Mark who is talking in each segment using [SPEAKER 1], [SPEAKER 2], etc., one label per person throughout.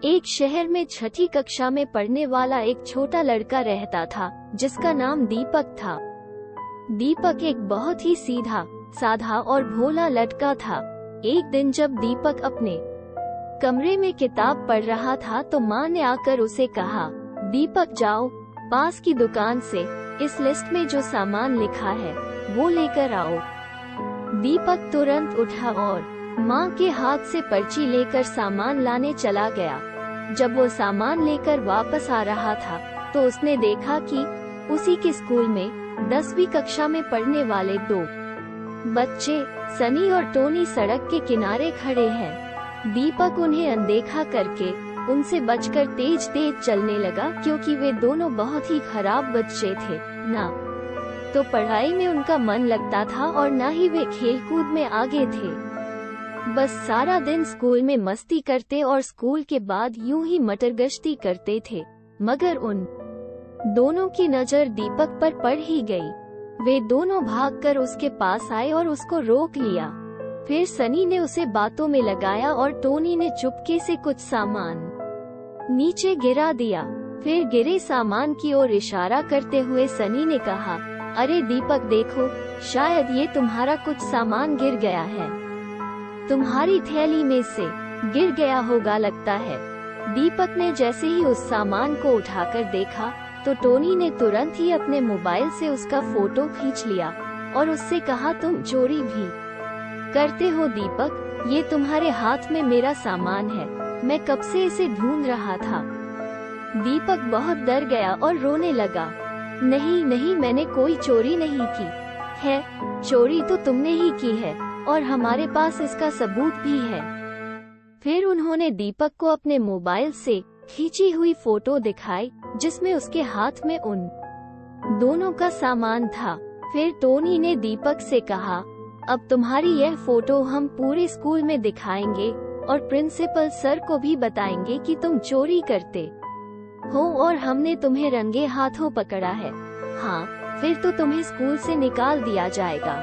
[SPEAKER 1] एक शहर में छठी कक्षा में पढ़ने वाला एक छोटा लड़का रहता था जिसका नाम दीपक था। दीपक एक बहुत ही सीधा साधा और भोला लड़का था। एक दिन जब दीपक अपने कमरे में किताब पढ़ रहा था तो माँ ने आकर उसे कहा, दीपक जाओ पास की दुकान से इस लिस्ट में जो सामान लिखा है वो लेकर आओ। दीपक तुरंत उठा और माँ के हाथ से पर्ची लेकर सामान लाने चला गया। जब वो सामान लेकर वापस आ रहा था तो उसने देखा कि उसी के स्कूल में 10वीं कक्षा में पढ़ने वाले दो बच्चे सनी और टोनी सड़क के किनारे खड़े हैं। दीपक उन्हें अनदेखा करके उनसे बचकर तेज तेज चलने लगा क्योंकि वे दोनों बहुत ही खराब बच्चे थे। ना तो पढ़ाई में उनका मन लगता था और ना ही वे खेलकूद में आगे थे। बस सारा दिन स्कूल में मस्ती करते और स्कूल के बाद यूं ही मटरगश्ती करते थे। मगर उन दोनों की नजर दीपक पर पड़ ही गई। वे दोनों भागकर उसके पास आए और उसको रोक लिया। फिर सनी ने उसे बातों में लगाया और टोनी ने चुपके से कुछ सामान नीचे गिरा दिया। फिर गिरे सामान की ओर इशारा करते हुए सनी ने कहा, अरे दीपक देखो, शायद ये तुम्हारा कुछ सामान गिर गया है, तुम्हारी थैली में से गिर गया होगा लगता है। दीपक ने जैसे ही उस सामान को उठाकर देखा तो टोनी ने तुरंत ही अपने मोबाइल से उसका फोटो खींच लिया और उससे कहा, तुम चोरी भी करते हो दीपक, ये तुम्हारे हाथ में मेरा सामान है, मैं कब से इसे ढूंढ रहा था। दीपक बहुत डर गया और रोने लगा। नहीं नहीं, मैंने कोई चोरी नहीं की है, चोरी तो तुमने ही की है और हमारे पास इसका सबूत भी है। फिर उन्होंने दीपक को अपने मोबाइल से खींची हुई फोटो दिखाई जिसमें उसके हाथ में उन दोनों का सामान था। फिर टोनी ने दीपक से कहा, अब तुम्हारी यह फोटो हम पूरे स्कूल में दिखाएंगे और प्रिंसिपल सर को भी बताएंगे कि तुम चोरी करते हो और हमने तुम्हें रंगे हाथों पकड़ा है। हाँ, फिर तो तुम्हें स्कूल से निकाल दिया जाएगा।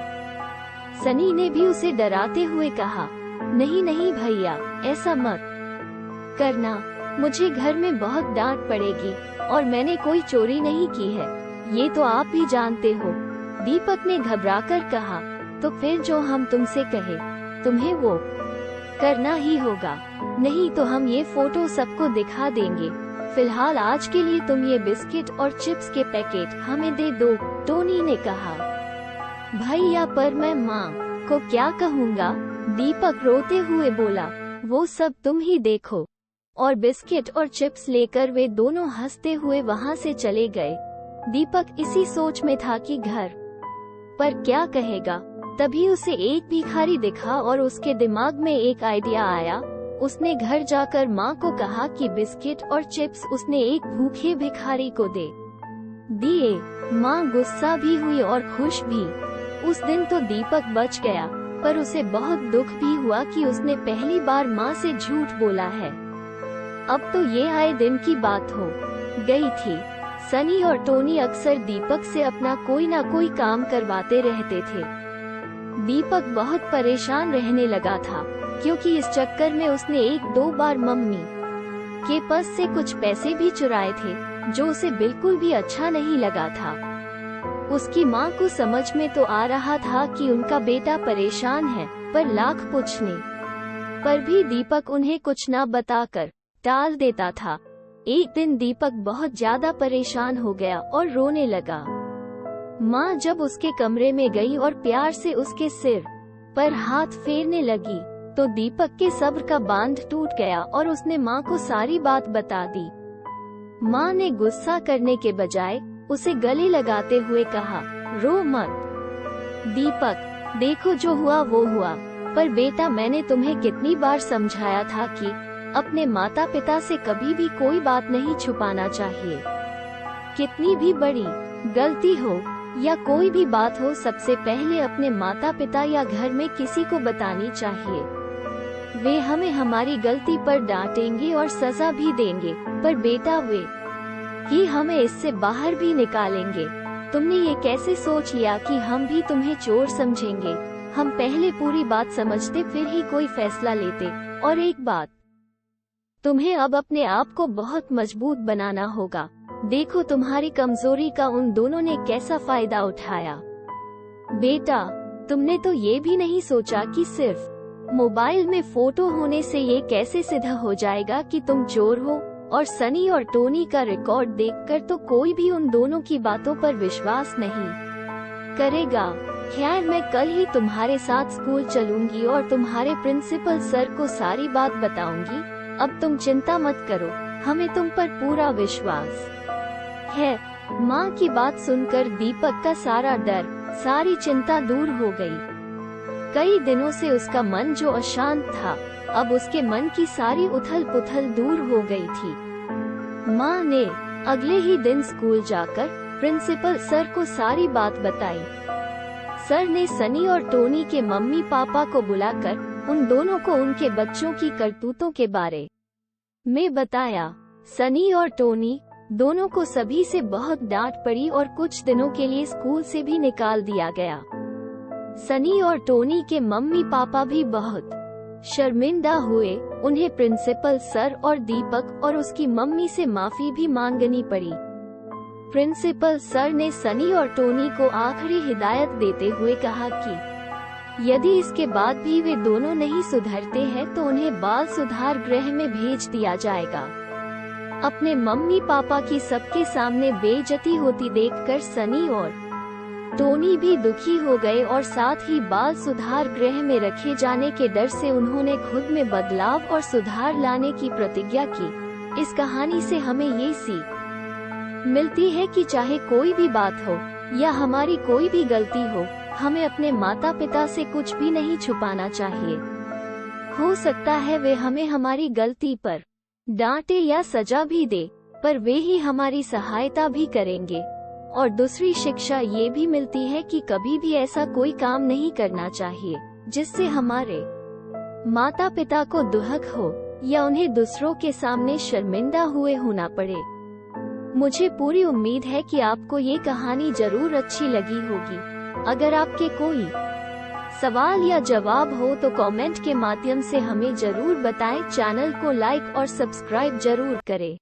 [SPEAKER 1] सनी ने भी उसे डराते हुए कहा, नहीं नहीं भैया, ऐसा मत करना, मुझे घर में बहुत डांट पड़ेगी और मैंने कोई चोरी नहीं की है, ये तो आप भी जानते हो। दीपक ने घबराकर कहा, तो फिर जो हम तुमसे कहे तुम्हें वो करना ही होगा, नहीं तो हम ये फोटो सबको दिखा देंगे। फिलहाल आज के लिए तुम ये बिस्किट और चिप्स के पैकेट हमें दे दो, टोनी ने कहा। भैया पर मैं माँ को क्या कहूँगा, दीपक रोते हुए बोला, वो सब तुम ही देखो। और बिस्किट और चिप्स लेकर वे दोनों हंसते हुए वहाँ से चले गए। दीपक इसी सोच में था कि घर पर क्या कहेगा। तभी उसे एक भिखारी दिखा और उसके दिमाग में एक आइडिया आया। उसने घर जाकर माँ को कहा कि बिस्किट और चिप्स उसने एक भूखे भिखारी को दे दिए। माँ गुस्सा भी हुई और खुश भी। उस दिन तो दीपक बच गया, पर उसे बहुत दुख भी हुआ कि उसने पहली बार माँ से झूठ बोला है। अब तो ये आए दिन की बात हो गई थी। सनी और टोनी अक्सर दीपक से अपना कोई ना कोई काम करवाते रहते थे। दीपक बहुत परेशान रहने लगा था क्योंकि इस चक्कर में उसने 1-2 बार मम्मी के पास से कुछ पैसे भी चुराए थे, जो उसे बिल्कुल भी अच्छा नहीं लगा था। उसकी माँ को समझ में तो आ रहा था कि उनका बेटा परेशान है, पर लाख पूछने पर भी दीपक उन्हें कुछ न बताकर टाल देता था। एक दिन दीपक बहुत ज्यादा परेशान हो गया और रोने लगा। माँ जब उसके कमरे में गई और प्यार से उसके सिर पर हाथ फेरने लगी तो दीपक के सब्र का बांध टूट गया और उसने माँ को सारी बात बता दी। माँ ने गुस्सा करने के बजाय उसे गले लगाते हुए कहा, रो मत दीपक, देखो जो हुआ वो हुआ, पर बेटा मैंने तुम्हें कितनी बार समझाया था कि अपने माता पिता से कभी भी कोई बात नहीं छुपाना चाहिए। कितनी भी बड़ी गलती हो या कोई भी बात हो, सबसे पहले अपने माता पिता या घर में किसी को बतानी चाहिए। वे हमें हमारी गलती पर डांटेंगे और सजा भी देंगे, पर बेटा वे ही हमें इससे बाहर भी निकालेंगे। तुमने ये कैसे सोच लिया कि हम भी तुम्हें चोर समझेंगे? हम पहले पूरी बात समझते फिर ही कोई फैसला लेते। और एक बात तुम्हें अब अपने आप को बहुत मजबूत बनाना होगा। देखो तुम्हारी कमजोरी का उन दोनों ने कैसा फायदा उठाया। बेटा, तुमने तो ये भी नहीं सोचा कि सिर्फ मोबाइल में फोटो होने से ये कैसे सिद्ध हो जाएगा कि तुम चोर हो। और सनी और टोनी का रिकॉर्ड देखकर तो कोई भी उन दोनों की बातों पर विश्वास नहीं करेगा। खैर, मैं कल ही तुम्हारे साथ स्कूल चलूंगी और तुम्हारे प्रिंसिपल सर को सारी बात बताऊंगी। अब तुम चिंता मत करो, हमें तुम पर पूरा विश्वास है। माँ की बात सुनकर दीपक का सारा डर, सारी चिंता दूर हो गई। कई दिनों से उसका मन जो अशांत था, अब उसके मन की सारी उथल पुथल दूर हो गई थी। माँ ने अगले ही दिन स्कूल जाकर प्रिंसिपल सर को सारी बात बताई। सर ने सनी और टोनी के मम्मी पापा को बुलाकर उन दोनों को उनके बच्चों की करतूतों के बारे में बताया। सनी और टोनी दोनों को सभी से बहुत डांट पड़ी और कुछ दिनों के लिए स्कूल से भी निकाल दिया गया। सनी और टोनी के मम्मी पापा भी बहुत शर्मिंदा हुए। उन्हें प्रिंसिपल सर और दीपक और उसकी मम्मी से माफी भी मांगनी पड़ी। प्रिंसिपल सर ने सनी और टोनी को आखिरी हिदायत देते हुए कहा कि यदि इसके बाद भी वे दोनों नहीं सुधरते हैं तो उन्हें बाल सुधार गृह में भेज दिया जाएगा। अपने मम्मी पापा की सबके सामने बेइज्जती होती देखकर सनी और टोनी भी दुखी हो गए और साथ ही बाल सुधार गृह में रखे जाने के डर से उन्होंने खुद में बदलाव और सुधार लाने की प्रतिज्ञा की। इस कहानी से हमें ये सीख मिलती है कि चाहे कोई भी बात हो या हमारी कोई भी गलती हो, हमें अपने माता पिता से कुछ भी नहीं छुपाना चाहिए। हो सकता है वे हमें हमारी गलती पर डांटे या सजा भी दे, पर वे ही हमारी सहायता भी करेंगे। और दूसरी शिक्षा ये भी मिलती है कि कभी भी ऐसा कोई काम नहीं करना चाहिए जिससे हमारे माता पिता को दुख हो या उन्हें दूसरों के सामने शर्मिंदा हुए होना पड़े। मुझे पूरी उम्मीद है कि आपको ये कहानी जरूर अच्छी लगी होगी। अगर आपके कोई सवाल या जवाब हो तो कमेंट के माध्यम से हमें जरूर बताएं। चैनल को लाइक और सब्सक्राइब जरूर करें।